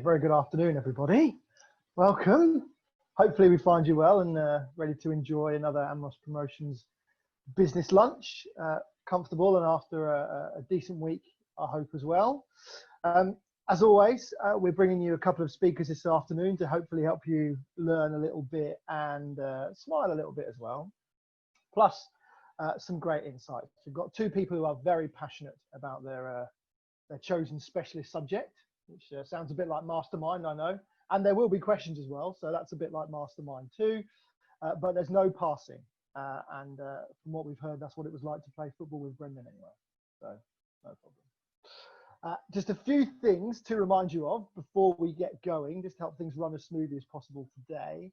very good afternoon, everybody. Welcome. Hopefully we find you well and ready to enjoy another Amros Promotions business lunch, comfortable and after a decent week, I hope as well. As always, we're bringing you a couple of speakers this afternoon to hopefully help you learn a little bit and smile a little bit as well. Plus some great insights. We've got two people who are very passionate about their chosen specialist subject, which sounds a bit like Mastermind, I know. And there will be questions as well, so that's a bit like Mastermind too. But there's no passing. And from what we've heard, that's what it was like to play football with Brendan anyway. So no problem. Just a few things to remind you of before we get going, just to help things run as smoothly as possible today.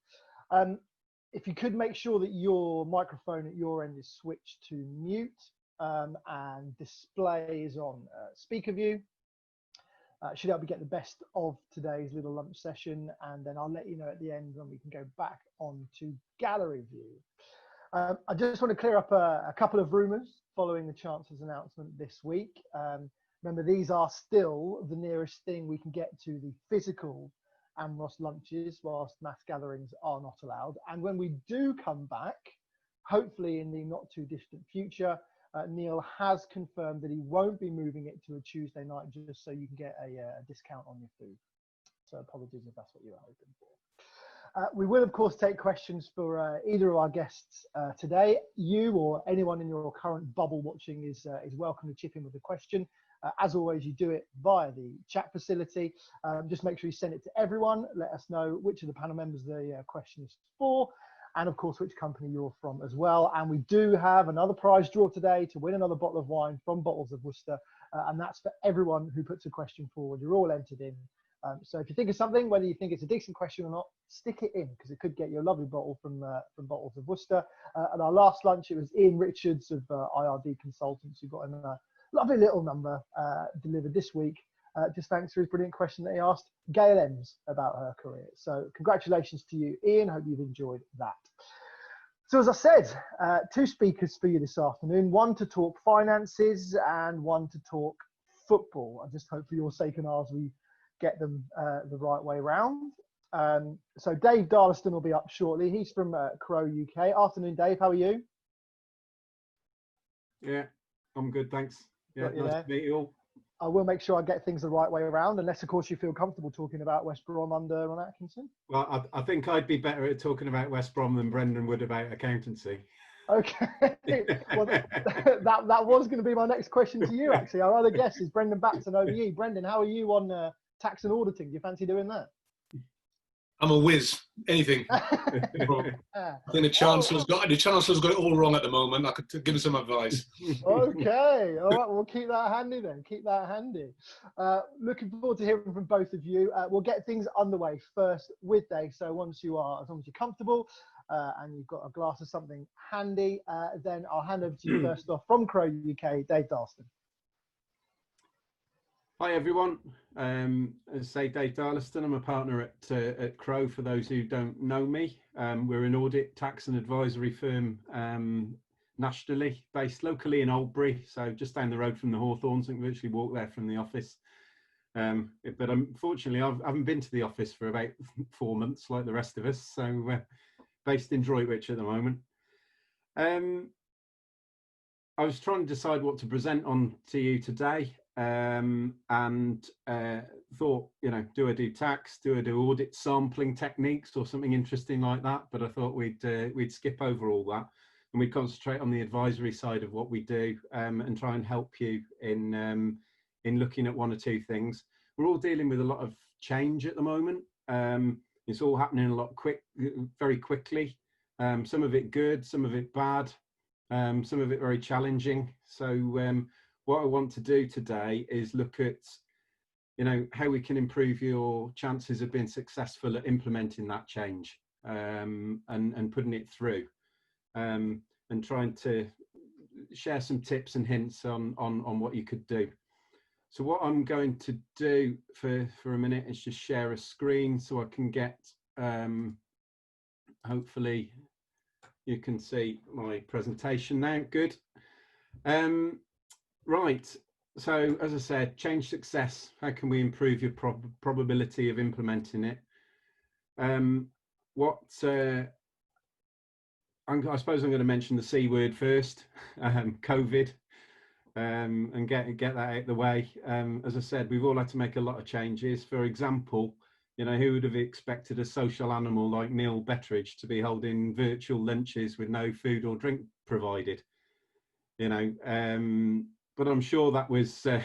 If you could make sure that your microphone at your end is switched to mute and display is on speaker view. Should help you get the best of today's little lunch session, and then I'll let you know at the end when we can go back onto gallery view. I just want to clear up a couple of rumours following the Chancellor's announcement this week. Remember, these are still the nearest thing we can get to the physical Amros lunches, whilst mass gatherings are not allowed. And when we do come back, hopefully in the not too distant future, Neil has confirmed that he won't be moving it to a Tuesday night just so you can get a discount on your food. So apologies if that's what you were hoping for. We will, of course, take questions for either of our guests today. You or anyone in your current bubble watching is welcome to chip in with a question. As always, you do it via the chat facility. Just make sure you send it to everyone. Let us know which of the panel members the question is for, and of course which company you're from as well. And we do have another prize draw today to win another bottle of wine from Bottles of Worcester, and that's for everyone who puts a question forward. You're all entered in. So if you think of something, whether you think it's a decent question or not, stick it in, because it could get you a lovely bottle from Bottles of Worcester. At our last lunch, it was Ian Richards of IRD Consultants who got a lovely little number delivered this week, just thanks for his brilliant question that he asked Gail Ems about her career. So congratulations to you, Ian. Hope you've enjoyed that. So as I said, two speakers for you this afternoon, one to talk finances and one to talk football. I just hope for your sake and ours we get them the right way round. So Dave Darliston will be up shortly. He's from Crow UK. Afternoon, Dave. How are you? Yeah, I'm good, thanks. Yeah, nice to meet you all. I will make sure I get things the right way around, unless, of course, you feel comfortable talking about West Brom under Ron Atkinson. Well, I think I'd be better at talking about West Brom than Brendan would about accountancy. Okay. Well, that was going to be my next question to you, actually. Our other guest is Brendan Batson over you. Brendan, how are you on tax and auditing? Do you fancy doing that? I'm a whiz. Anything. I think the Chancellor's got it all wrong at the moment. I could give him some advice. Okay. All right. We'll keep that handy then. Keep that handy. Looking forward to hearing from both of you. We'll get things underway first with Dave. So as long as you're comfortable and you've got a glass of something handy, then I'll hand over to you first off from Crow UK, Dave Darliston. Hi everyone, as I say, Dave Darliston. I'm a partner at Crow, for those who don't know me. We're an audit, tax and advisory firm nationally, based locally in Oldbury, so just down the road from the Hawthorns. I can virtually walk there from the office. But unfortunately, I haven't been to the office for about 4 months like the rest of us, so based in Droitwich at the moment. I was trying to decide what to present on to you today. And thought, do I do tax, do I do audit sampling techniques or something interesting like that? But I thought we'd skip over all that and we'd concentrate on the advisory side of what we do, and try and help you in looking at one or two things. We're all dealing with a lot of change at the moment. It's all happening a lot very quickly. Some of it good, some of it bad, some of it very challenging. So what I want to do today is look at, how we can improve your chances of being successful at implementing that change, and putting it through, and trying to share some tips and hints on what you could do. So what I'm going to do for a minute is just share a screen so I can get, hopefully you can see my presentation now. Good. Right, So as I said, change success. How can we improve your probability of implementing it? I suppose I'm going to mention the C word first, COVID, and get that out of the way. As I said, we've all had to make a lot of changes. For example, you know, who would have expected a social animal like Neil Betteridge to be holding virtual lunches with no food or drink provided? You know, but I'm sure that was no,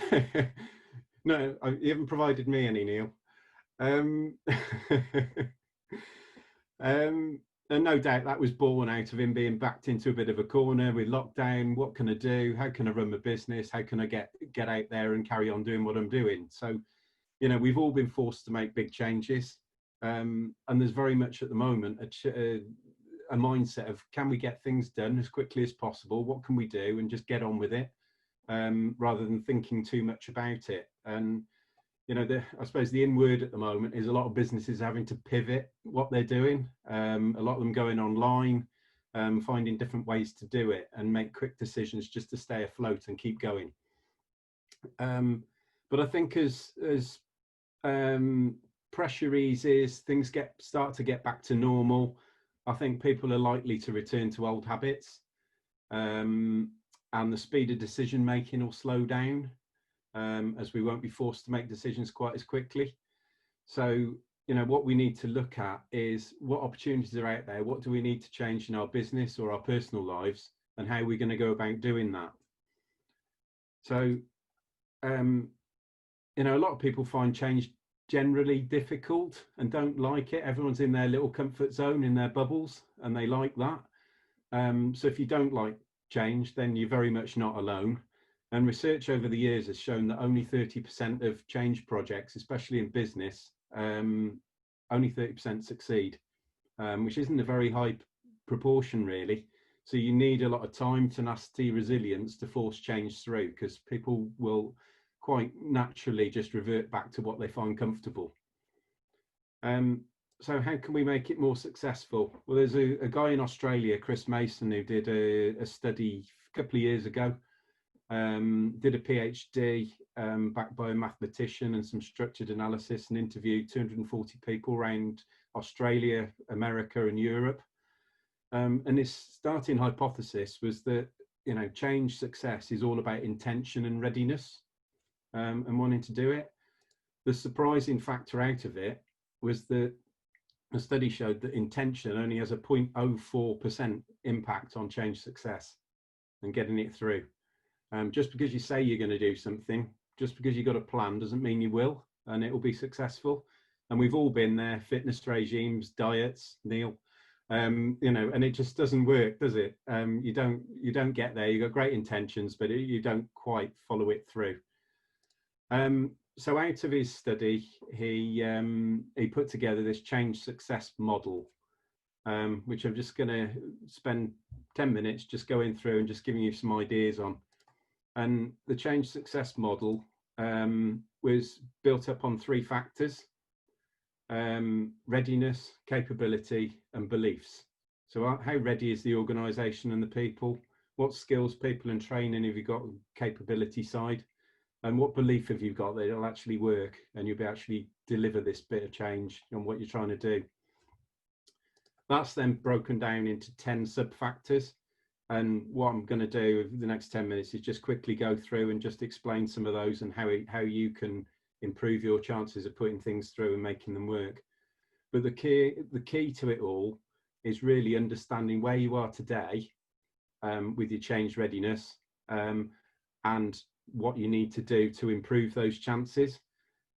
you haven't provided me any, Neil. And no doubt that was born out of him being backed into a bit of a corner with lockdown. What can I do? How can I run my business? How can I get out there and carry on doing what I'm doing? So, you know, we've all been forced to make big changes, and there's very much at the moment a mindset of, can we get things done as quickly as possible? What can we do? And just get on with it, rather than thinking too much about it. And you know, I suppose the in word at the moment is a lot of businesses having to pivot what they're doing. A lot of them going online, finding different ways to do it and make quick decisions just to stay afloat and keep going. But I think as pressure eases, things start to get back to normal, I think people are likely to return to old habits, and the speed of decision making will slow down. As we won't be forced to make decisions quite as quickly. So, you know, what we need to look at is what opportunities are out there, what do we need to change in our business or our personal lives, and how we're going to go about doing that. So, you know, a lot of people find change generally difficult and don't like it. Everyone's in their little comfort zone, in their bubbles, and they like that. So if you don't like change, then you're very much not alone. And research over the years has shown that only 30% of change projects, especially in business, only 30% succeed, which isn't a very high proportion really. So you need a lot of time, tenacity, resilience to force change through, because people will quite naturally just revert back to what they find comfortable. So how can we make it more successful? Well, there's a guy in Australia, Chris Mason, who did a study a couple of years ago. Did a PhD, backed by a mathematician and some structured analysis, and interviewed 240 people around Australia, America and Europe. And his starting hypothesis was that, you know, change success is all about intention and readiness, and wanting to do it. The surprising factor out of it was that a study showed that intention only has a 0.04% impact on change success and getting it through. Just because you say you're going to do something, just because you've got a plan, doesn't mean you will, and it will be successful. And we've all been there, fitness regimes, diets, Neil, you know, and it just doesn't work, does it? You don't get there. You've got great intentions, but you don't quite follow it through. So out of his study, he put together this change success model, which I'm just going to spend 10 minutes just going through and just giving you some ideas on. And the change success model was built up on 3 factors: readiness, capability, and beliefs. So how ready is the organisation and the people? What skills, people and training have you got on the capability side? And what belief have you got that it'll actually work and you'll be actually deliver this bit of change on what you're trying to do? That's then broken down into 10 sub-factors. And what I'm going to do over the next 10 minutes is just quickly go through and just explain some of those and how you can improve your chances of putting things through and making them work. But the key to it all is really understanding where you are today with your change readiness, and what you need to do to improve those chances.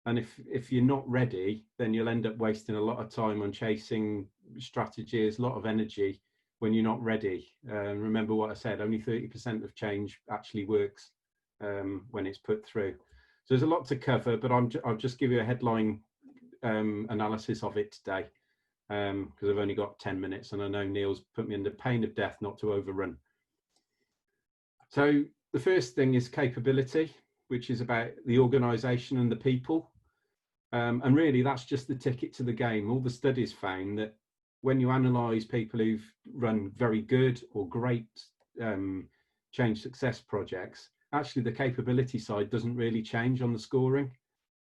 And if you're not ready, then you'll end up wasting a lot of time on chasing strategies, a lot of energy when you're not ready. Remember what I said, only 30% of change actually works when it's put through. So there's a lot to cover, but I'll just give you a headline analysis of it today, because I've only got 10 minutes and I know Neil's put me under pain of death not to overrun. So the first thing is capability, which is about the organisation and the people. And really that's just the ticket to the game. All the studies found that when you analyse people who've run very good or great change success projects, actually the capability side doesn't really change on the scoring.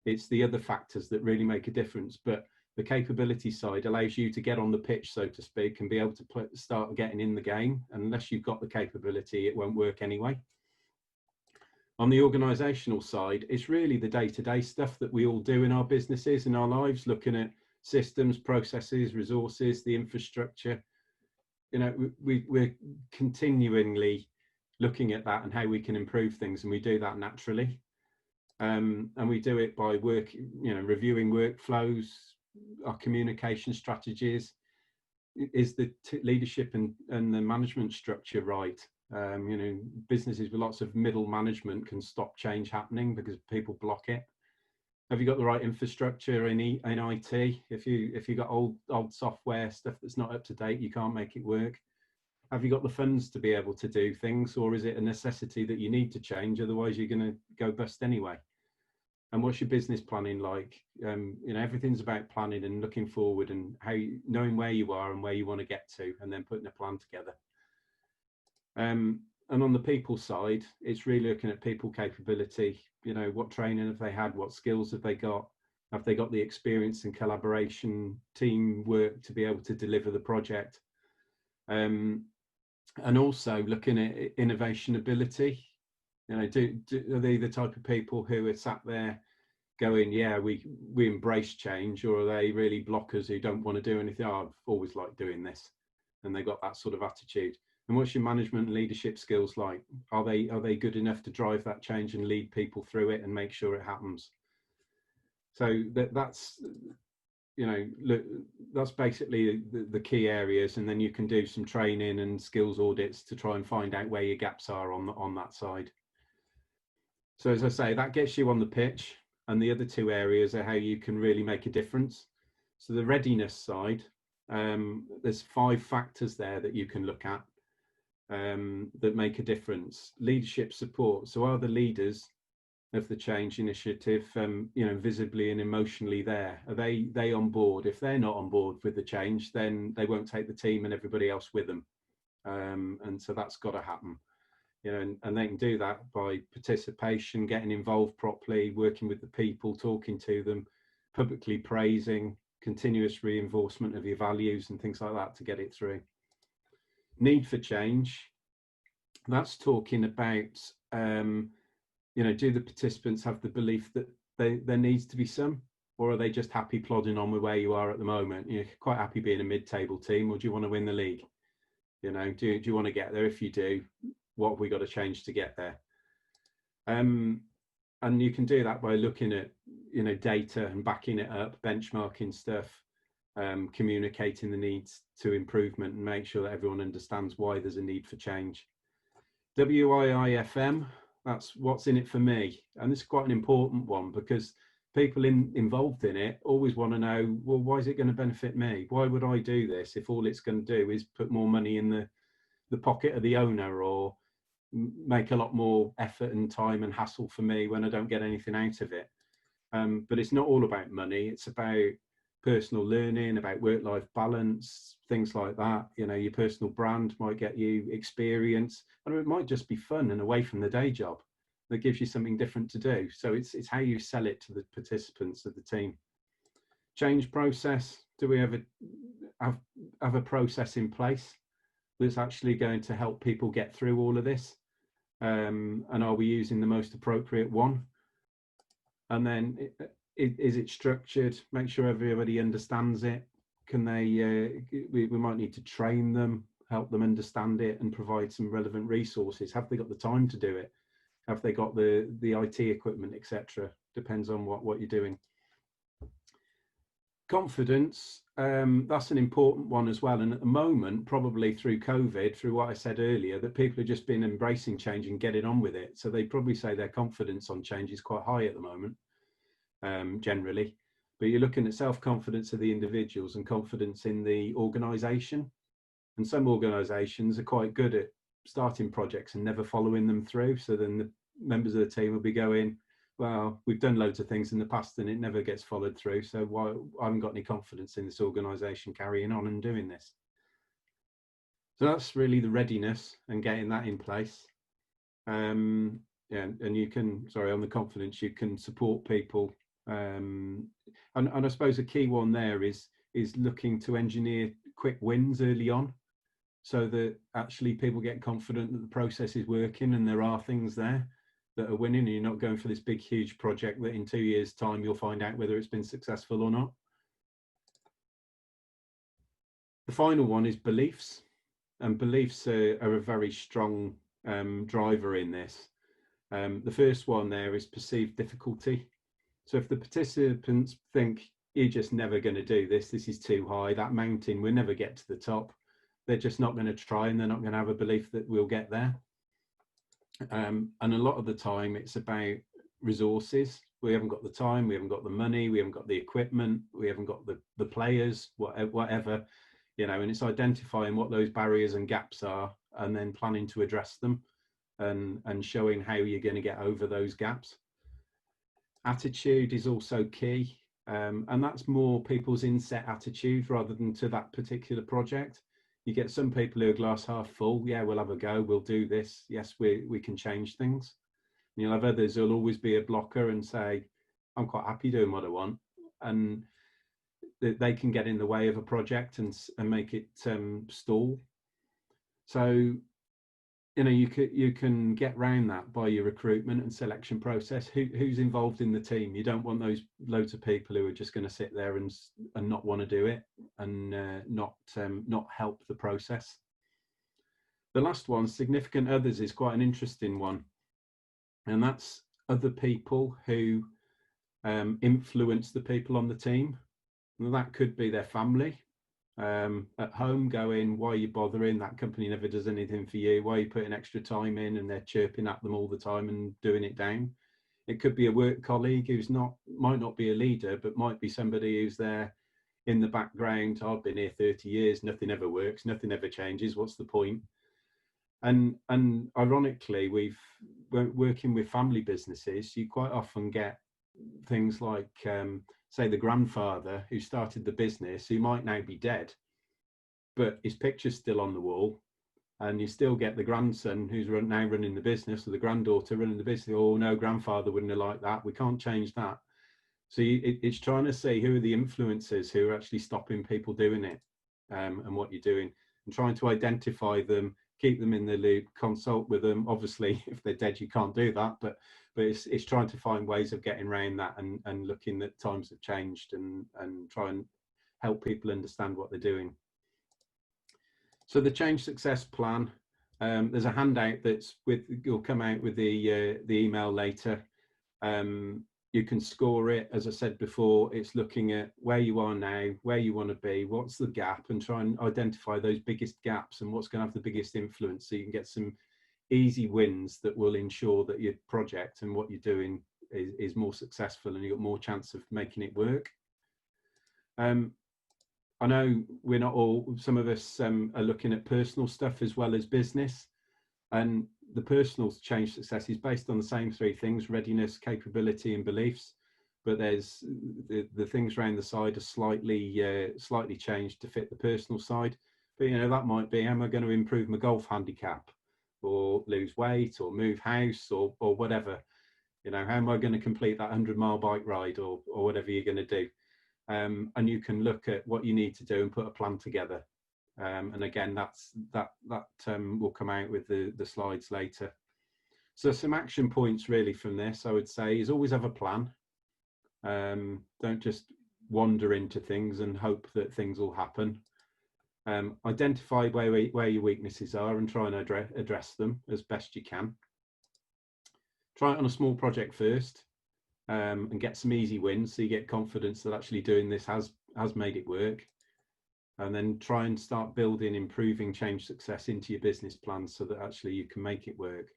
It's the other factors that really make a difference. But the capability side allows you to get on the pitch, so to speak, and be able to start getting in the game. And unless you've got the capability, it won't work anyway. On the organisational side, it's really the day-to-day stuff that we all do in our businesses, in our lives, looking at systems, processes, resources, the infrastructure. You know, we're continually looking at that and how we can improve things, and we do that naturally. And we do it by reviewing workflows, our communication strategies. Is the leadership and the management structure right? Businesses with lots of middle management can stop change happening because people block it. Have you got the right infrastructure in IT? If you got old software stuff that's not up to date, you can't make it work. Have you got the funds to be able to do things, or is it a necessity that you need to change? Otherwise, you're going to go bust anyway. And what's your business planning like? Everything's about planning and looking forward, and knowing where you are and where you want to get to, and then putting a plan together. And on the people side, it's really looking at people capability. What training have they had? What skills have they got? Have they got the experience and collaboration, teamwork to be able to deliver the project? And also looking at innovation ability. Are they the type of people who are sat there going, yeah, we embrace change, or are they really blockers who don't want to do anything? Oh, I've always liked doing this, and they got that sort of attitude. And what's your management and leadership skills like? Are they good enough to drive that change and lead people through it and make sure it happens? So that's that's basically the key areas, and then you can do some training and skills audits to try and find out where your gaps are on that side. So as I say, that gets you on the pitch, and the other two areas are how you can really make a difference. So the readiness side, there's 5 factors there that you can look at that make a difference. Leadership support. So are the leaders of the change initiative, visibly and emotionally there? Are they on board? If they're not on board with the change, then they won't take the team and everybody else with them. And so that's got to happen. And they can do that by participation, getting involved properly, working with the people, talking to them, publicly praising, continuous reinforcement of your values and things like that to get it through. Need for change. That's talking about, do the participants have the belief that there needs to be some, or are they just happy plodding on with where you are at the moment? You're quite happy being a mid-table team, or do you want to win the league? Do you want to get there? If you do, what have we got to change to get there? And you can do that by looking at data and backing it up, benchmarking stuff, communicating the needs to improvement, and make sure that everyone understands why there's a need for change. WIIFM, that's what's in it for me, and this is quite an important one because people involved in it always want to know, well, why is it going to benefit me? Why would I do this if all it's going to do is put more money in the pocket of the owner, or make a lot more effort and time and hassle for me when I don't get anything out of it? But it's not all about money. It's about personal learning, about work-life balance, things like that. Your personal brand might get you experience, and it might just be fun and away from the day job that gives you something different to do. So it's how you sell it to the participants of the team. Change process. Do we have a process in place that's actually going to help people get through all of this? And are we using the most appropriate one? And then is it structured? Make sure everybody understands it. Can they, we might need to train them, help them understand it, and provide some relevant resources. Have they got the time to do it? Have they got the IT equipment, etc.? Depends on what you're doing. Confidence, that's an important one as well. And at the moment, probably through COVID, through what I said earlier, that people have just been embracing change and getting on with it. So they probably say their confidence on change is quite high at the moment, generally. But you're looking at self-confidence of the individuals and confidence in the organisation. And some organisations are quite good at starting projects and never following them through. So then the members of the team will be going, well, we've done loads of things in the past and it never gets followed through. So why I haven't got any confidence in this organisation carrying on and doing this. So that's really the readiness and getting that in place. and you can, sorry, on the confidence, you can support people. And I suppose a key one there is looking to engineer quick wins early on, so that actually people get confident that the process is working and there are things there that are winning, and you're not going for this big, huge project that in 2 years' time you'll find out whether it's been successful or not. The final one is beliefs, and beliefs are a very strong driver in this. The first one there is perceived difficulty. So if the participants think you're just never going to do this, this is too high, that mountain, we'll never get to the top, they're just not going to try, and they're not going to have a belief that we'll get there. And a lot of the time it's about resources. We haven't got the time, we haven't got the money, we haven't got the equipment, we haven't got the players, whatever, you know, and it's identifying what those barriers and gaps are and then planning to address them, and showing how you're going to get over those gaps. Attitude is also key, and that's more people's inset attitude rather than to that particular project. You get some people who are glass half full, yeah, we'll have a go, we'll do this, yes, we can change things. And you'll have others who'll always be a blocker and say, I'm quite happy doing what I want, and they can get in the way of a project and make it stall. So, you know, you can get around that by your recruitment and selection process. Who's involved in the team? You don't want those loads of people who are just going to sit there and not want to do it, and not help the process. The last one, significant others, is quite an interesting one, and that's other people who influence the people on the team. And that could be their family. At home going, why are you bothering? That company never does anything for you. Why are you putting extra time in? And they're chirping at them all the time and doing it down. It could be a work colleague who's might not be a leader, but might be somebody who's there in the background. I've been here 30 years, nothing ever works, nothing ever changes. What's the point? And ironically, we're working with family businesses, you quite often get things like, say, the grandfather who started the business, who might now be dead, but his picture's still on the wall, and you still get the grandson who's now running the business, or the granddaughter running the business. Oh no, grandfather wouldn't have liked that, we can't change that. So it's trying to see who are the influencers who are actually stopping people doing it, and what you're doing, and trying to identify them, keep them in the loop, consult with them. Obviously, if they're dead, you can't do that, but it's trying to find ways of getting around that, and looking that times have changed, and try and help people understand what they're doing. So the change success plan, there's a handout you'll come out with the email later. You can score it. As I said before, it's looking at where you are now, where you want to be, what's the gap, and try and identify those biggest gaps and what's going to have the biggest influence, so you can get some easy wins that will ensure that your project and what you're doing is more successful, and you've got more chance of making it work. I know we're not all, some of us are looking at personal stuff as well as business, and the personal change success is based on the same three things: readiness, capability, and beliefs. But there's the things around the side are slightly changed to fit the personal side. But you know, that might be, am I going to improve my golf handicap, or lose weight, or move house, or whatever? You know, how am I going to complete that 100-mile bike ride, or whatever you're going to do? And you can look at what you need to do and put a plan together. And again, that will come out with the slides later. So some action points really from this, I would say, is always have a plan. Don't just wander into things and hope that things will happen. Identify where your weaknesses are and try and address them as best you can. Try it on a small project first, and get some easy wins, so you get confidence that actually doing this has made it work. And then try and start building improving change success into your business plan, so that actually you can make it work.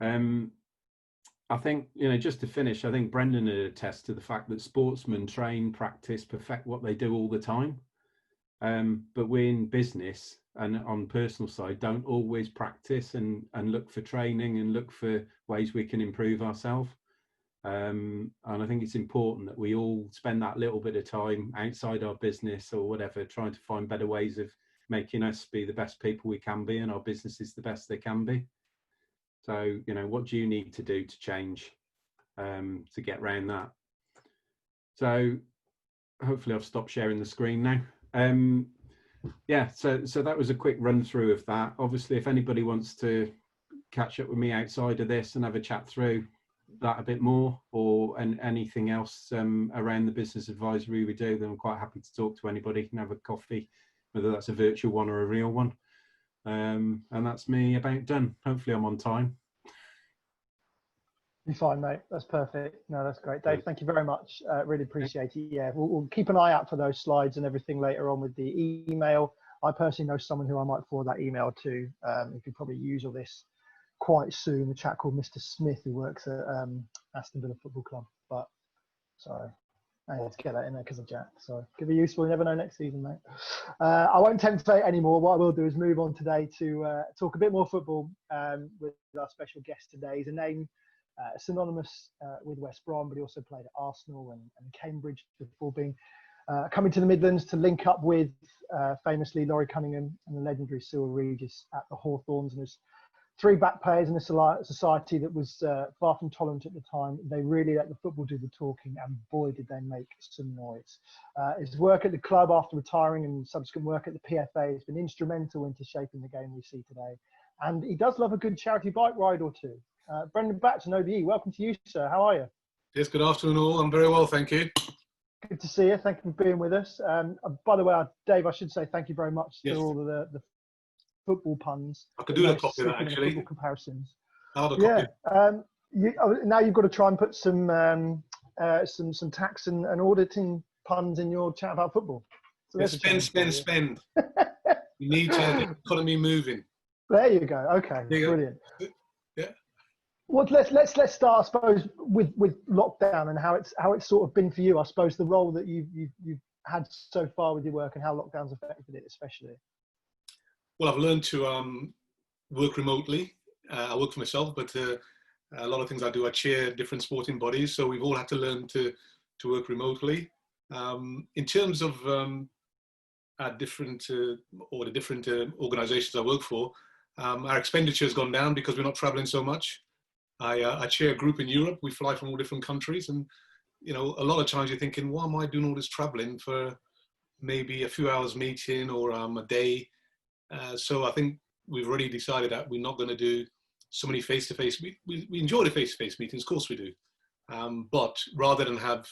I think, you know, just to finish, I think Brendan would attest to the fact that sportsmen train, practice, perfect what they do all the time. But we in business and on personal side don't always practice and look for training and look for ways we can improve ourselves. And I think it's important that we all spend that little bit of time outside our business or whatever, trying to find better ways of making us be the best people we can be, and our businesses the best they can be. So, you know, what do you need to do to change to get around that? So hopefully I've stopped sharing the screen now. Yeah, so that was a quick run through of that. Obviously, if anybody wants to catch up with me outside of this and have a chat through that a bit more, or anything else around the business advisory we do, then I'm quite happy to talk to anybody and have a coffee, whether that's a virtual one or a real one. And that's me about done. Hopefully I'm on time. You're fine, mate. That's perfect. No, that's great. Dave, thank you very much. Really appreciate it. Yeah, we'll keep an eye out for those slides and everything later on with the email. I personally know someone who I might forward that email to. If you probably use all this quite soon, a chap called Mr. Smith who works at Aston Villa Football Club. But sorry, I had to get that in there because of Jack. So could be useful. You never know next season, mate. I won't tempt fate anymore. What I will do is move on today to talk a bit more football with our special guest today. He's a name synonymous with West Brom, but he also played at Arsenal and Cambridge before being coming to the Midlands to link up with famously Laurie Cunningham and the legendary Cyril Regis at the Hawthorns. And there's three back players in a society that was far from tolerant at the time. They really let the football do the talking, and boy did they make some noise. His work at the club after retiring and subsequent work at the PFA has been instrumental into shaping the game we see today. And he does love a good charity bike ride or two. Brendan Batson, OBE, welcome to you, sir. How are you? Yes, good afternoon all. I'm very well, thank you. Good to see you. Thank you for being with us. By the way, Dave, I should say thank you very much for all of the football puns. I could do a copy of that, actually. Football comparisons. Yeah. Now you've got to try and put some tax and auditing puns in your chat about football. So yeah, spend. You need to get the economy moving. There you go. Okay, brilliant. Yeah. Well, let's start, I suppose, with lockdown and how it's sort of been for you. I suppose the role that you've had so far with your work and how lockdown's affected it, especially. Well, I've learned to work remotely. I work for myself, but a lot of things I do, I chair different sporting bodies, so we've all had to learn to work remotely. In terms of the different organisations I work for, our expenditure has gone down because we're not travelling so much. I chair a group in Europe. We fly from all different countries, and you know, a lot of times you're thinking, why am I doing all this travelling for maybe a few hours meeting or a day? So I think we've already decided that we're not going to do so many face-to-face. We enjoy the face-to-face meetings, of course we do. But rather than have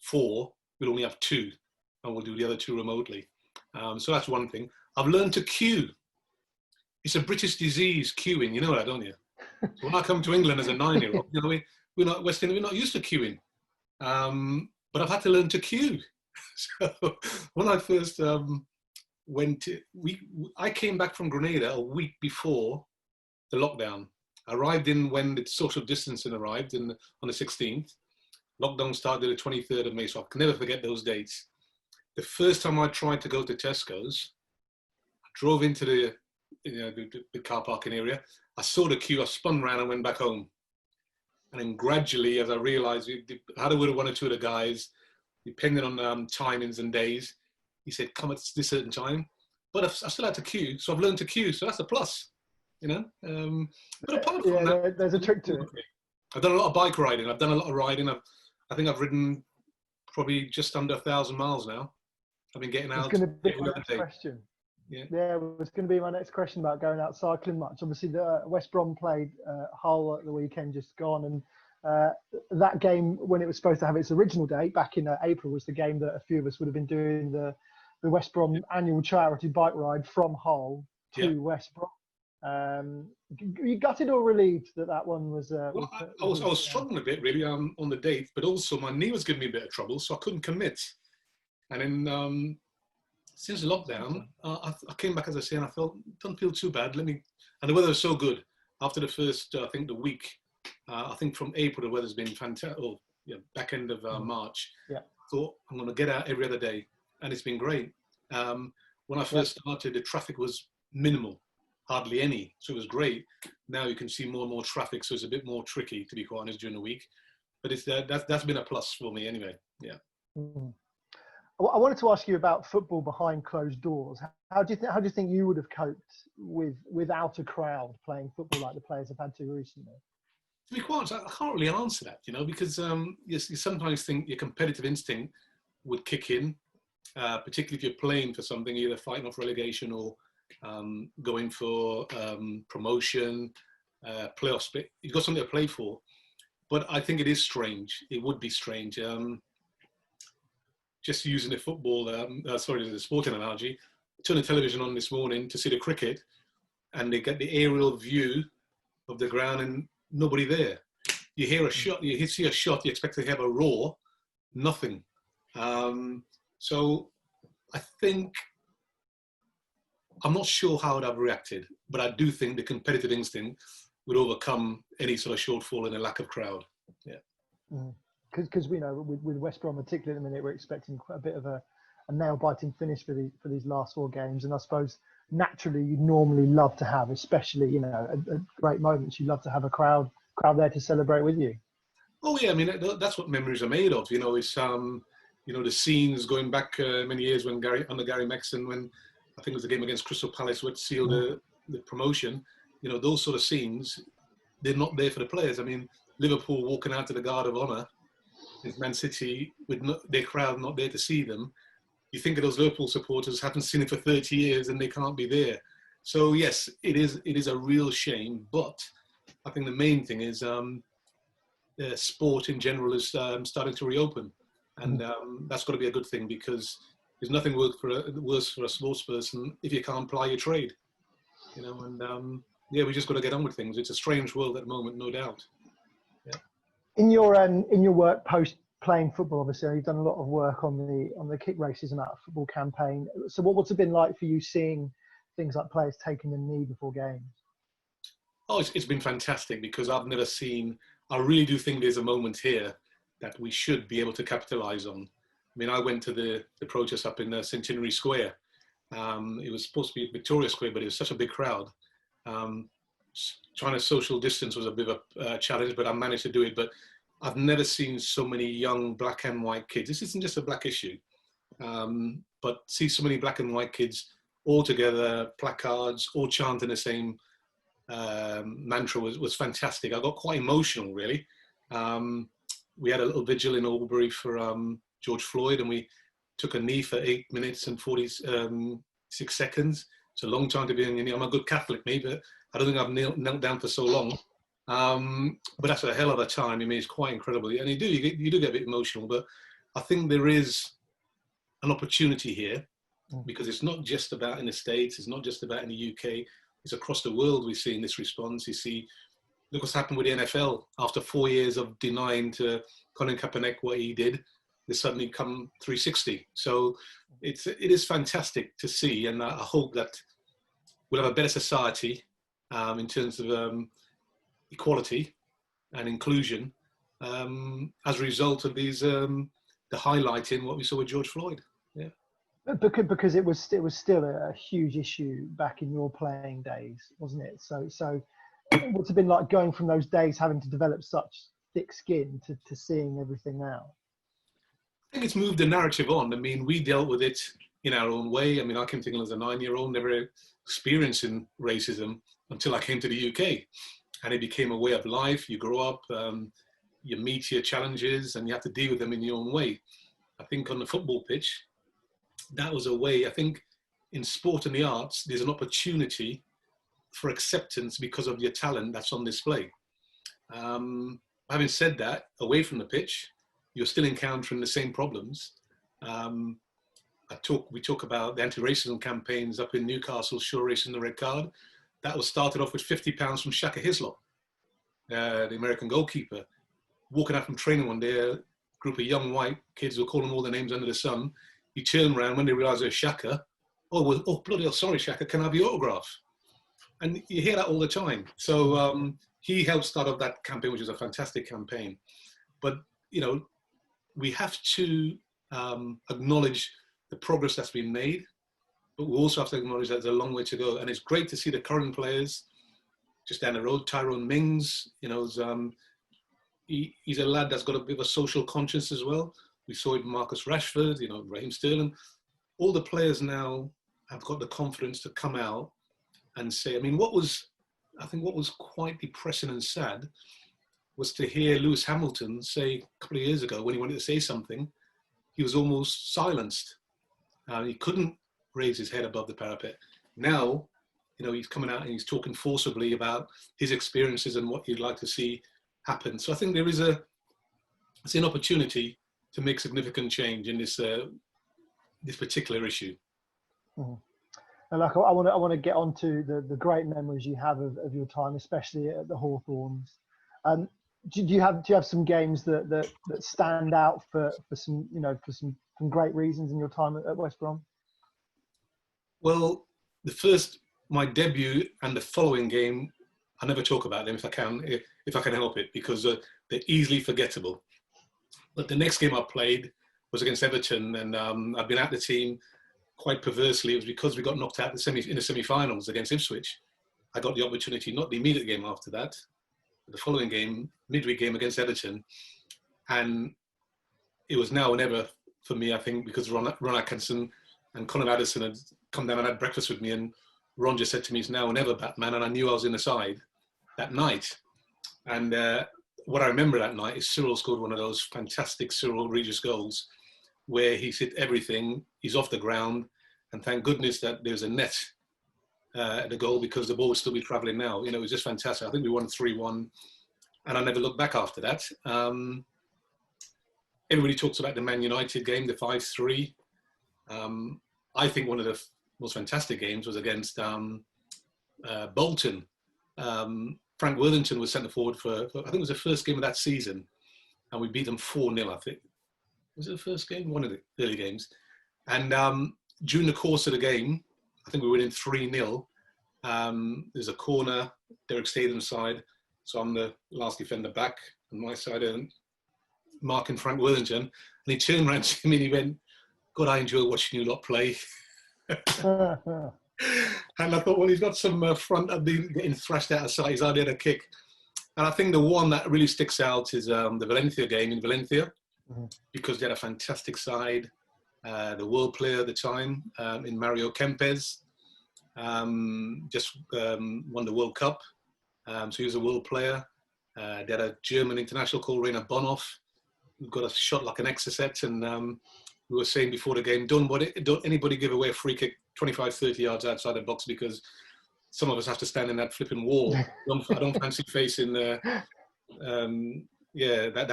4, we'll only have 2, and we'll do the other 2 remotely. So that's one thing. I've learned to queue. It's a British disease, queuing. You know that, don't you? So when I come to England as a 9-year-old, you know, we're not West Indian, we're not used to queuing. But I've had to learn to queue. So when I first I came back from Grenada a week before the lockdown. I arrived in when the social distancing arrived on the 16th. Lockdown started the 23rd of May, so I can never forget those dates. The first time I tried to go to Tesco's, I drove into the car parking area. I saw the queue, I spun around and went back home. And then gradually, as I realized, I had a word with 1 or 2 of the guys, depending on timings and days. He said, come at this certain time. But I still had to queue, so I've learned to queue, so that's a plus, you know. But apart from that, there's a trick to it. I've done a lot of bike riding. I've done a lot of riding. I think I've ridden probably just under 1,000 miles now. I've been getting out. It's going to be my next question. Yeah, it was going to be my next question about going out cycling much. Obviously, the West Brom played Hull at the weekend just gone, and that game, when it was supposed to have its original date back in April, was the game that a few of us would have been doing the West Brom annual charity bike ride from Hull to West Brom. You gutted or relieved that one was? Well, I was struggling a bit really on the date, but also my knee was giving me a bit of trouble, so I couldn't commit. And then since lockdown, I came back, as I say, and I don't feel too bad. And the weather was so good after the first, I think the week. I think from April the weather's been fantastic. Or back end of March. Yeah. I thought I'm going to get out every other day. And it's been great. When I first started, the traffic was minimal, hardly any. So it was great. Now you can see more and more traffic, so it's a bit more tricky, to be quite honest, during the week. But that's been a plus for me anyway. Yeah. Mm. I wanted to ask you about football behind closed doors. How do you think you would have coped without a crowd playing football like the players have had to recently? To be quite honest, I can't really answer that, because you sometimes think your competitive instinct would kick in, particularly if you're playing for something, either fighting off relegation or going for promotion, playoffs. You've got something to play for. But I think it is strange. It would be strange. Just using the football, the sporting analogy, turn the television on this morning to see the cricket, and they get the aerial view of the ground and nobody there. You hear a shot, you see a shot, you expect to have a roar, nothing. So I think, I'm not sure how I'd have reacted, but I do think the competitive instinct would overcome any sort of shortfall in a lack of crowd. Yeah. Because we know with West Brom particularly at the minute, we're expecting quite a bit of a nail-biting finish for these last 4 games, and I suppose naturally you'd normally love to have, especially at great moments, you'd love to have a crowd there to celebrate with you. Oh yeah, I mean that's what memories are made of. It's the scenes going back many years when under Gary Mexon, when I think it was the game against Crystal Palace which sealed the promotion. Those sort of scenes, they're not there for the players. I mean, Liverpool walking out to the Guard of Honour, is Man City with their crowd not there to see them. You think of those Liverpool supporters haven't seen it for 30 years and they can't be there. So yes, it is a real shame. But I think the main thing is sport in general is starting to reopen, and that's got to be a good thing, because there's nothing worse for a sports person if you can't ply your trade. We just got to get on with things. It's a strange world at the moment, no doubt. Yeah. In your work post playing football, obviously you've done a lot of work on the Kick Racism Out of Football campaign. So what's it been like for you seeing things like players taking the knee before games? Oh, it's been fantastic, because I've never seen. I really do think there's a moment here that we should be able to capitalise on. I mean, I went to the protest up in Centenary Square. It was supposed to be Victoria Square, but it was such a big crowd. Trying to social distance was a bit of a challenge, but I managed to do it. But I've never seen so many young black and white kids. This isn't just a black issue, but see so many black and white kids all together, placards, all chanting the same mantra was fantastic. I got quite emotional, really. We had a little vigil in Albury for George Floyd, and we took a knee for 8 minutes and 46 seconds. It's a long time to be on your knee. I'm a good Catholic, me, but I don't think I've knelt down for so long. But that's a hell of a time. I mean, it's quite incredible. And you do get a bit emotional, but I think there is an opportunity here, because it's not just about in the States, it's not just about in the UK, it's across the world we're seeing this response. You see, look what's happened with the NFL. After 4 years of denying to Colin Kaepernick what he did, they suddenly come 360. So it is fantastic to see, and I hope that we'll have a better society in terms of equality and inclusion as a result of these the highlighting what we saw with George Floyd. Yeah. Because it was still a huge issue back in your playing days, wasn't it? So what's it been like going from those days having to develop such thick skin to seeing everything now? I think it's moved the narrative on. I mean, we dealt with it in our own way. I mean, I came to England as a 9-year-old, never experiencing racism until I came to the UK. And it became a way of life. You grow up, you meet your challenges, and you have to deal with them in your own way. I think on the football pitch, that was a way. I think in sport and the arts, there's an opportunity for acceptance because of your talent that's on display. Having said that, away from the pitch, you're still encountering the same problems. We talk about the anti-racism campaigns up in Newcastle, Sure Racism the Red Card. That was started off with £50 from Shaka Hislop, the American goalkeeper. Walking out from training one day, a group of young white kids were calling all the names under the sun. He turned around when they realised it was Shaka. Oh, bloody hell, sorry, Shaka, can I have your autograph? And you hear that all the time. So he helped start off that campaign, which is a fantastic campaign. But, we have to acknowledge the progress that's been made, but we also have to acknowledge that there's a long way to go. And it's great to see the current players just down the road. Tyrone Mings, he's a lad that's got a bit of a social conscience as well. We saw it with Marcus Rashford, you know, Raheem Sterling. All the players now have got the confidence to come out and say, I mean, what was quite depressing and sad was to hear Lewis Hamilton say a couple of years ago, when he wanted to say something, he was almost silenced. He couldn't raise his head above the parapet. Now, you know, he's coming out and he's talking forcibly about his experiences and what he'd like to see happen. So I think there is it's an opportunity to make significant change in this particular issue. Mm-hmm. And like, I want to get onto the great memories you have of your time, especially at the Hawthorns. Do you have some games that stand out for some, you know, for some great reasons in your time at West Brom? Well, my debut and the following game, I never talk about them if I can help it, because they're easily forgettable. But the next game I played was against Everton, and I've been at the team quite perversely. It was because we got knocked out in the semi-finals against Ipswich. I got the opportunity, not the immediate game after that, but the following game, midweek game against Everton, and it was now or never for me, I think, because Ron Atkinson and Conor Addison had come down and had breakfast with me, and Ron just said to me, "It's now or never, Batman," and I knew I was in the side that night. And what I remember that night is Cyril scored one of those fantastic Cyril Regis goals where he's hit everything, he's off the ground, and thank goodness that there's a net at the goal, because the ball would still be travelling now. You know, it was just fantastic. I think we won 3-1, and I never looked back after that. Everybody talks about the Man United game, the 5-3. I think one of the most fantastic games was against Bolton. Frank Worthington was centre forward for, I think it was the first game of that season, and we beat them 4-0, I think. Was it the first game? One of the early games. And during the course of the game, I think we were winning 3-0. There's a corner, Derek Stadium's side, so I'm the last defender back on my side, and marking Frank Worthington, and he turned around to me and he went, "God, I enjoy watching you lot play." And I thought, well, he's got some front of being getting thrashed out of sight. He's already had a kick. And I think the one that really sticks out is the Valencia game in Valencia, because they had a fantastic side. The world player at the time, in Mario Kempes, just won the World Cup. So he was a world player. They had a German international called Rainer Bonhoff, who got a shot like an exocet, and we were saying before the game, don't anybody give away a free kick 25, 30 yards outside the box, because some of us have to stand in that flipping wall. I don't fancy facing that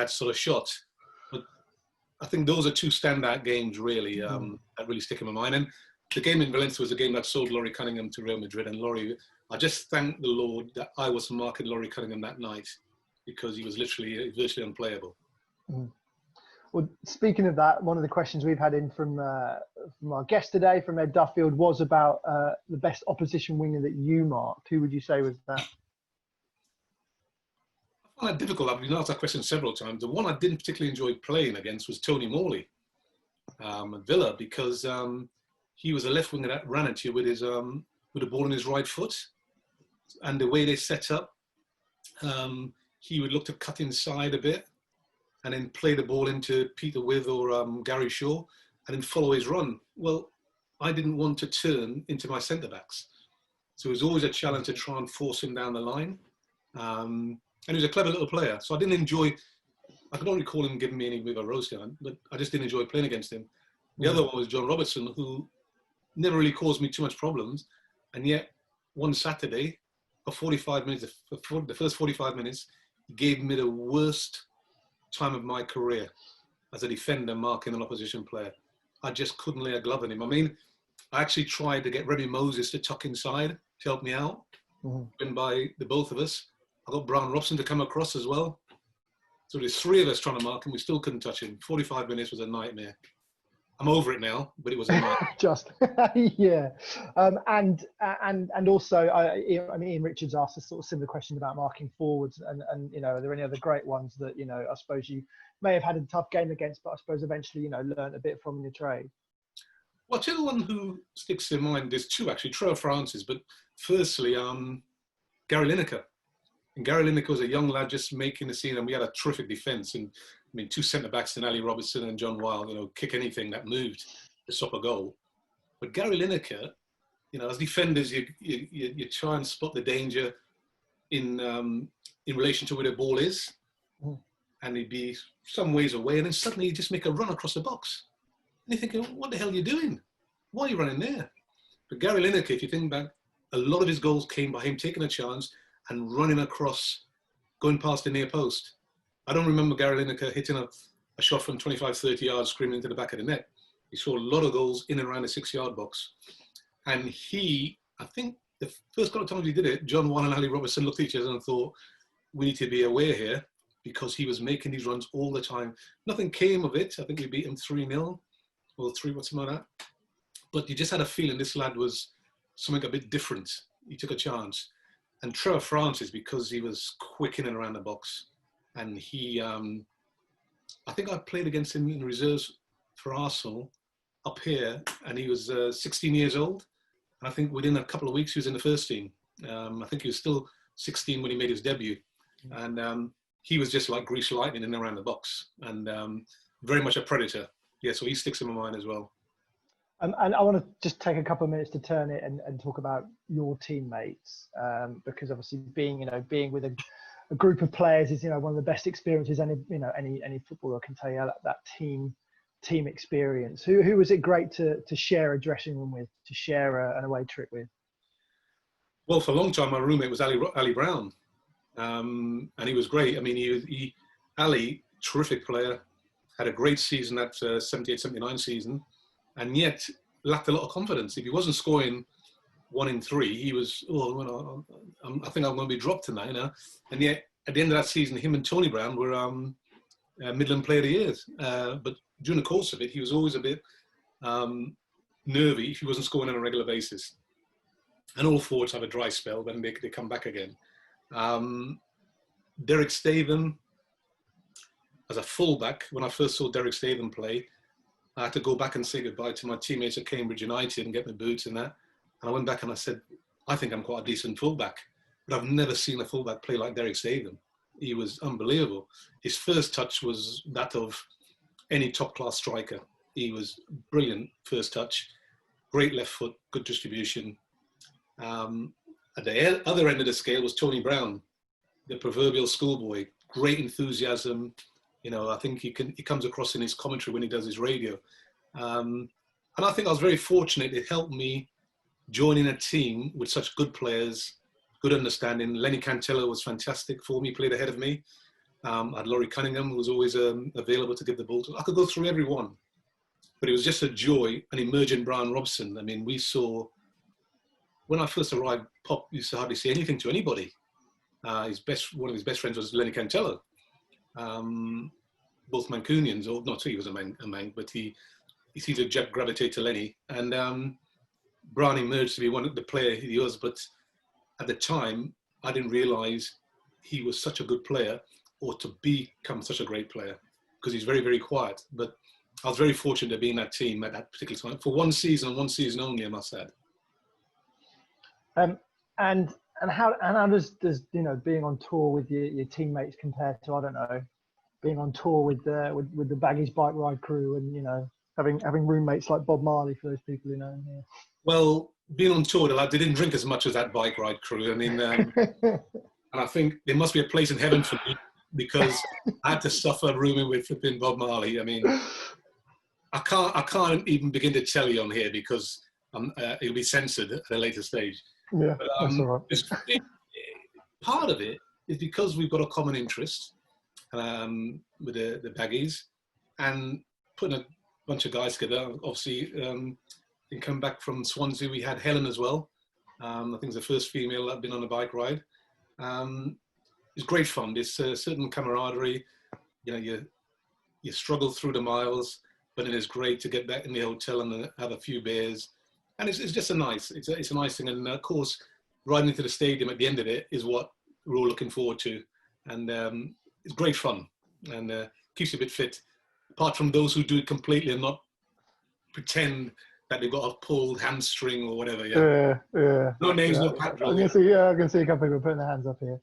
sort of shot. But I think those are two standout games really that really stick in my mind. And the game in Valencia was a game that sold Laurie Cunningham to Real Madrid, and Laurie, I just thank the Lord that I was marking Laurie Cunningham that night, because he was literally virtually unplayable. Well, speaking of that, one of the questions we've had in from our guest today, from Ed Duffield, was about the best opposition winger that you marked. Who would you say was that? I find that difficult. I've been asked that question several times. The one I didn't particularly enjoy playing against was Tony Morley at Villa, because he was a left winger that ran at you with the ball in his right foot, and the way they set up, he would look to cut inside a bit, and then play the ball into Peter With or Gary Shaw, and then follow his run. Well, I didn't want to turn into my centre-backs. So it was always a challenge to try and force him down the line. And he was a clever little player. So I didn't enjoy, I could only call him giving me any bit of a roast, but I just didn't enjoy playing against him. The other one was John Robertson, who never really caused me too much problems. And yet, one Saturday, for 45 minutes, the first 45 minutes, he gave me the worst time of my career as a defender marking an opposition player. I just couldn't lay a glove on him. I mean, I actually tried to get Remy Moses to tuck inside to help me out. Win by the both of us. I got Brian Robson to come across as well. So there's three of us trying to mark him. We still couldn't touch him. 45 minutes was a nightmare. I'm over it now, but it was a nightmare. Just yeah, and also, I mean, Ian Richards asked a sort of similar question about marking forwards, and you know, are there any other great ones that, you know, I suppose you may have had a tough game against, but I suppose eventually, you know, learned a bit from in your trade? Well, I'll tell you one who sticks in mind. There's two actually, Trevor Francis, but firstly, Gary Lineker. And Gary Lineker was a young lad just making the scene, and we had a terrific defence. And mean, two centre-backs in Ali Robertson and John Wild, kick anything that moved to stop a goal. But Gary Lineker, as defenders, you try and spot the danger in relation to where the ball is. And he'd be some ways away, and then suddenly he'd just make a run across the box. And you're thinking, what the hell are you doing? Why are you running there? But Gary Lineker, if you think back, a lot of his goals came by him taking a chance and running across, going past the near post. I don't remember Gary Lineker hitting a shot from 25, 30 yards, screaming into the back of the net. He saw a lot of goals in and around the 6-yard box. And I think the first couple of times he did it, John Wall and Ali Robertson looked at each other and thought, we need to be aware here, because he was making these runs all the time. Nothing came of it. I think we beat him 3-0 or 3, something like that. But you just had a feeling this lad was something a bit different. He took a chance. And Trevor Francis, because he was quick in and around the box, and I think I played against him in reserves for Arsenal up here, and he was 16 years old. And I think within a couple of weeks, he was in the first team. I think he was still 16 when he made his debut. And he was just like grease lightning in and around the box, and very much a predator. Yeah, so he sticks in my mind as well. And I want to just take a couple of minutes to turn it and talk about your teammates, because obviously being with a group of players is one of the best experiences any footballer can tell you, that team experience. Who was it great to share a dressing room with, to share an away trip with? Well, for a long time, my roommate was Ali Brown. And he was great. I mean, Ali, terrific player, had a great season, that 78-79 season, and yet lacked a lot of confidence. If he wasn't scoring 1 in 3, he was, I think I'm going to be dropped tonight, And yet, at the end of that season, him and Tony Brown were Midland Player of the Year. But during the course of it, he was always a bit nervy if he wasn't scoring on a regular basis. And all forwards have a dry spell, then they come back again. Derek Statham, as a fullback, when I first saw Derek Statham play, I had to go back and say goodbye to my teammates at Cambridge United and get my boots and that. And I went back and I said, I think I'm quite a decent fullback, but I've never seen a fullback play like Derek Statham. He was unbelievable. His first touch was that of any top-class striker. He was brilliant first touch, great left foot, good distribution. At the other end of the scale was Tony Brown, the proverbial schoolboy, great enthusiasm. I think he comes across in his commentary when he does his radio. And I think I was very fortunate. It helped me join in a team with such good players, good understanding. Lenny Cantello was fantastic for me, played ahead of me. I had Laurie Cunningham, who was always available to give the ball to. I could go through everyone. But it was just a joy, and emerging Brian Robson. I mean, we saw, when I first arrived, Pop used to hardly say anything to anybody. One of his best friends was Lenny Cantello. Both Mancunians, or not, he was a Manc, but he seemed to gravitate to Lenny. And Brian emerged to be one of the player he was, but at the time, I didn't realise he was such a good player, or to become such a great player, because he's very, very quiet. But I was very fortunate to be in that team at that particular time for one season only, I must add. And how does being on tour with your teammates compare to, I don't know, being on tour with the Baggies bike ride crew, and having roommates like Bob Marley, for those people who know? Yeah. Well, being on tour, they didn't drink as much as that bike ride crew. I mean, and I think there must be a place in heaven for me, because I had to suffer rooming with flipping Bob Marley. I mean, I can't even begin to tell you on here, because it'll be censored at a later stage. Yeah, but, that's all right. Part of it is because we've got a common interest with the Baggies, and putting a bunch of guys together. Obviously, in come back from Swansea, we had Helen as well. I think it's the first female that had been on a bike ride. It's great fun. There's a certain camaraderie. You struggle through the miles, but it is great to get back in the hotel and have a few beers. And it's just a nice thing. And of course, riding into the stadium at the end of it is what we're all looking forward to. And it's great fun, and keeps you a bit fit. Apart from those who do it completely and not pretend that they've got a pulled hamstring or whatever. Yeah. No names, Yeah. no patrol. I'm gonna see a couple of people putting their hands up here.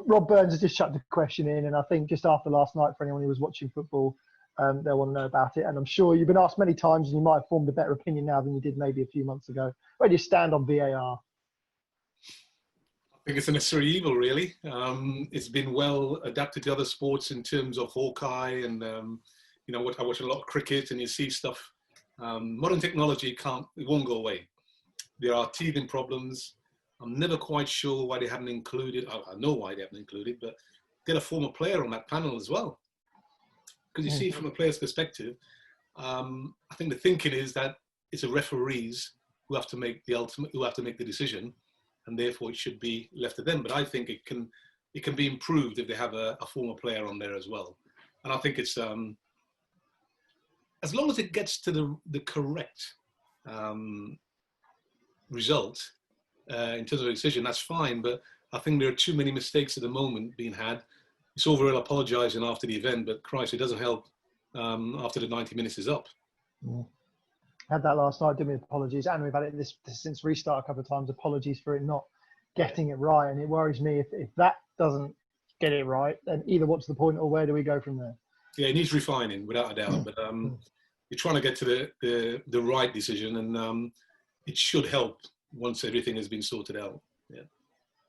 Rob Burns has just chucked the question in, and I think just after last night, for anyone who was watching football, they'll want to know about it. And I'm sure you've been asked many times, and you might have formed a better opinion now than you did maybe a few months ago. Where do you stand on VAR? I think it's a necessary evil, really. It's been well adapted to other sports in terms of Hawkeye, and you know, I watch a lot of cricket, and you see stuff. Modern technology it won't go away. There are teething problems. I'm never quite sure why they haven't included. I know why they haven't included, but get a former player on that panel as well. Because you see, from a player's perspective, I think the thinking is that it's the referees who have to make the decision, and therefore it should be left to them. But I think it can be improved if they have a former player on there as well. And I think it's as long as it gets to the correct result in terms of a decision, that's fine. But I think there are too many mistakes at the moment being had. It's all very well apologising after the event, but Christ, it doesn't help after the 90 minutes is up. Had that last night, didn't we? Apologies, and we've had it this since restart a couple of times. Apologies for it not getting it right, and it worries me if that doesn't get it right. Then either what's the point, or where do we go from there? Yeah, it needs refining without a doubt. But you're trying to get to the right decision, and it should help once everything has been sorted out.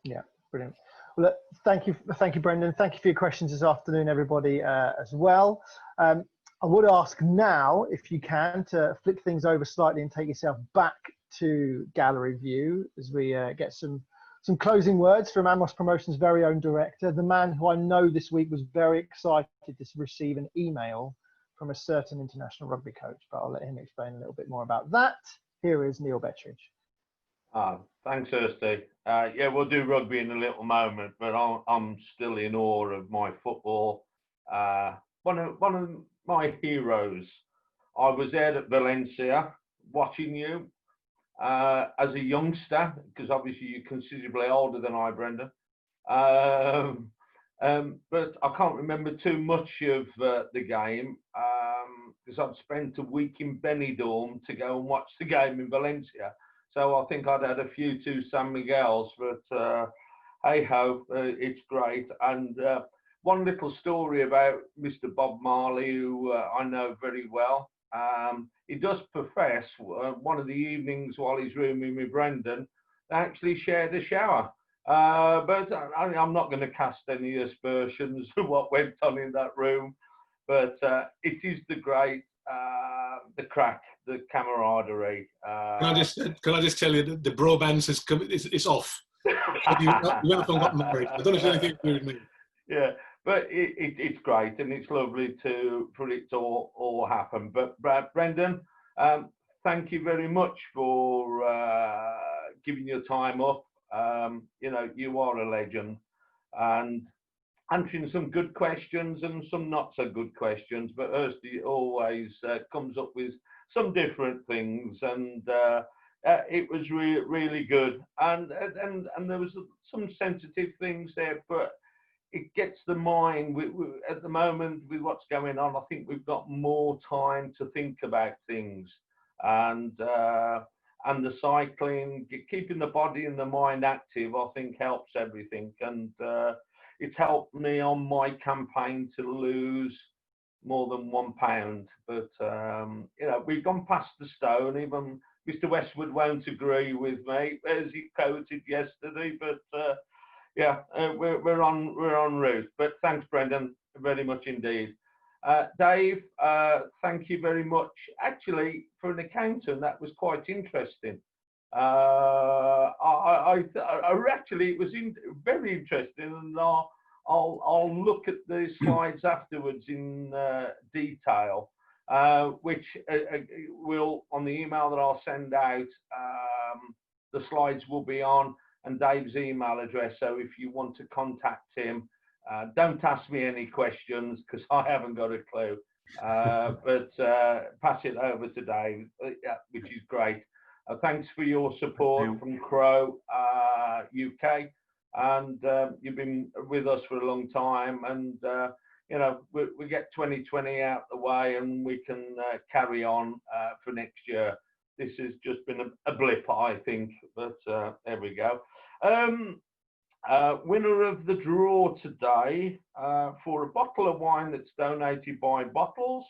Yeah, brilliant. Well, look, thank you, Brendan. Thank you for your questions this afternoon, everybody, as well. I would ask now, if you can, to flip things over slightly and take yourself back to gallery view as we get some closing words from Amros Promotions' very own director, the man who I know this week was very excited to receive an email from a certain international rugby coach, but I'll let him explain a little bit more about that. Here is Neil Bettridge. Thanks, Kirsty. Yeah, we'll do rugby in a little moment, but I'm still in awe of my football. One of my heroes. I was there at Valencia watching you as a youngster, because obviously you're considerably older than I, Brendan. But I can't remember too much of the game because I'd spent a week in Benidorm to go and watch the game in Valencia. So I think I'd had a few too San Miguel's, but hey ho, it's great. And one little story about Mr. Bob Marley, who I know very well. He does profess one of the evenings while he's rooming with Brendan, they actually shared a shower. But I'm not going to cast any aspersions of what went on in that room. But it is the great, the crack, the camaraderie. Can I just tell you that the bromance is off. You went up and got married. I don't know if anything to do with me. Yeah, but it's great, and it's lovely for it to all happen. But Brendan, thank you very much for giving your time up. You know, you are a legend, and answering some good questions and some not so good questions. But Kirsty always comes up with some different things, and it was really good. And there was some sensitive things there, but it gets the mind. At the moment, with what's going on, I think we've got more time to think about things, and the cycling, keeping the body and the mind active, I think helps everything. And it's helped me on my campaign to lose more than £1. But you know, we've gone past the stone. Even Mr. Westwood won't agree with me, as he quoted yesterday. But yeah, we're on route. But thanks, Brendan, very much indeed. Dave, thank you very much. Actually, for an accountant, that was quite interesting. Actually, it was very interesting, and I'll look at the slides afterwards in detail, which will, on the email that I'll send out, the slides will be on, and Dave's email address. So if you want to contact him, don't ask me any questions because I haven't got a clue, but pass it over to Dave, which is great. Thanks for your support from Crow UK, and you've been with us for a long time, and you know, we get 2020 out the way, and we can carry on for next year. this has just been a blip, I think, but there we go. Winner of the draw today for a bottle of wine that's donated by Bottles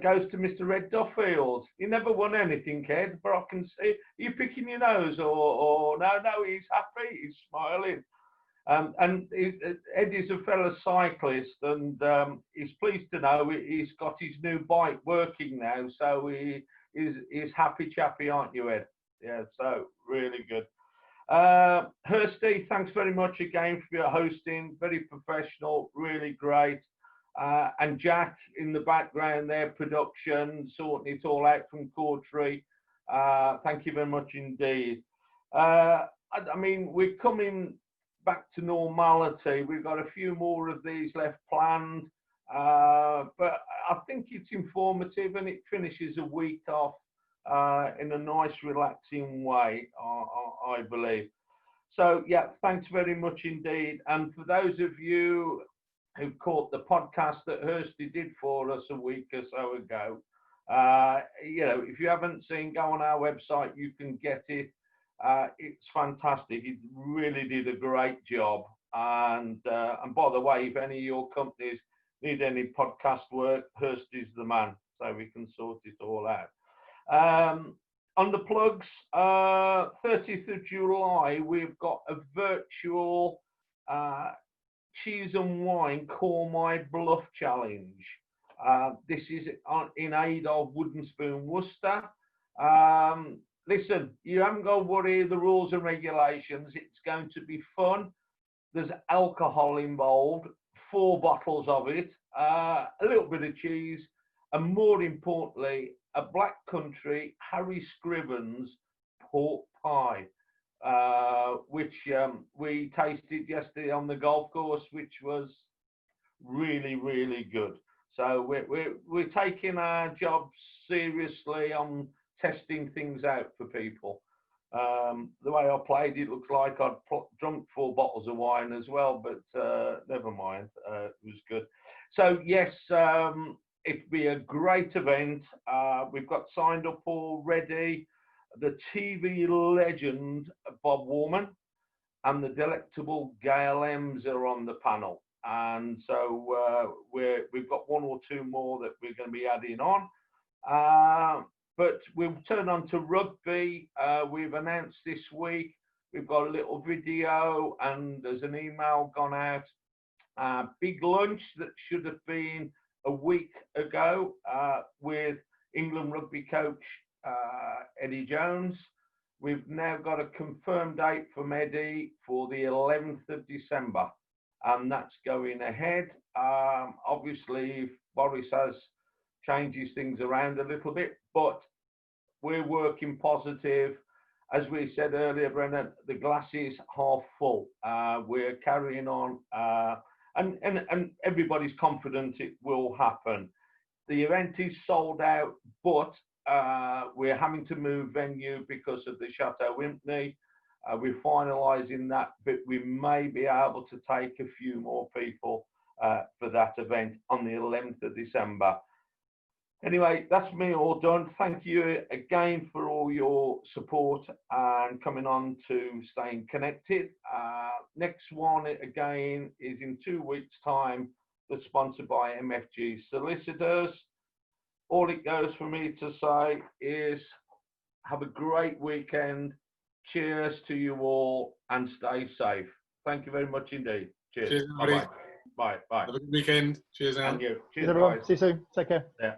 goes to Mr. Ed Duffield. He never won anything, Ed, but I can see you picking your nose, or no, he's happy, he's smiling. And Ed is a fellow cyclist, and he's pleased to know he's got his new bike working now, so he's happy chappy, aren't you, Ed? Yeah, so really good. Hursty, thanks very much again for your hosting, very professional, really great. And Jack in the background there, production, sorting it all out from Cawtree. Thank you very much indeed. I mean, we're coming back to normality. We've got a few more of these left planned, but I think it's informative and it finishes a week off in a nice, relaxing way, I believe. So, yeah, thanks very much indeed. And for those of you who caught the podcast that Hursty did for us a week or so ago, you know, if you haven't seen, go on our website, you can get it. It's fantastic. It really did a great job. And by the way, if any of your companies need any podcast work, Hursty's the man, so we can sort it all out. On the plugs, 30th of July, we've got a virtual cheese and wine call my bluff challenge. This is in aid of Wooden Spoon Worcester. Listen, you haven't got to worry the rules and regulations. It's going to be fun. There's alcohol involved, 4 bottles of it, a little bit of cheese, and more importantly, a Black Country Harry Scrivens pork pie, which we tasted yesterday on the golf course, which was really, really good. So we're taking our job seriously on testing things out for people. The way I played, it looks like I'd drunk 4 bottles of wine as well, but never mind, it was good. So yes, it'd be a great event. We've got signed up already. The TV legend Bob Warman and the delectable Gail Ems are on the panel, and so we've got 1 or 2 more that we're going to be adding on. But we'll turn on to rugby. We've announced this week. We've got a little video and there's an email gone out. Big lunch that should have been a week ago with England rugby coach Eddie Jones. We've now got a confirmed date from Eddie for the 11th of December, and that's going ahead. Obviously, if Boris has changes things around a little bit, but we're working positive. As we said earlier, Brendan, the glass is half full. We're carrying on, and everybody's confident it will happen. The event is sold out, but we're having to move venue because of the Chateau Wimpney. We're finalising that, but we may be able to take a few more people for that event on the 11th of December. Anyway, that's me all done. Thank you again for all your support and coming on to staying connected. Next one again is in 2 weeks' time. That's sponsored by MFG Solicitors. All it goes for me to say is have a great weekend. Cheers to you all and stay safe. Thank you very much indeed. Cheers. Cheers, Bye-bye. Bye. Have a good weekend. Cheers, Anne. And you. Cheers, Cheers, everyone. guys. See you soon. Take care. Yeah.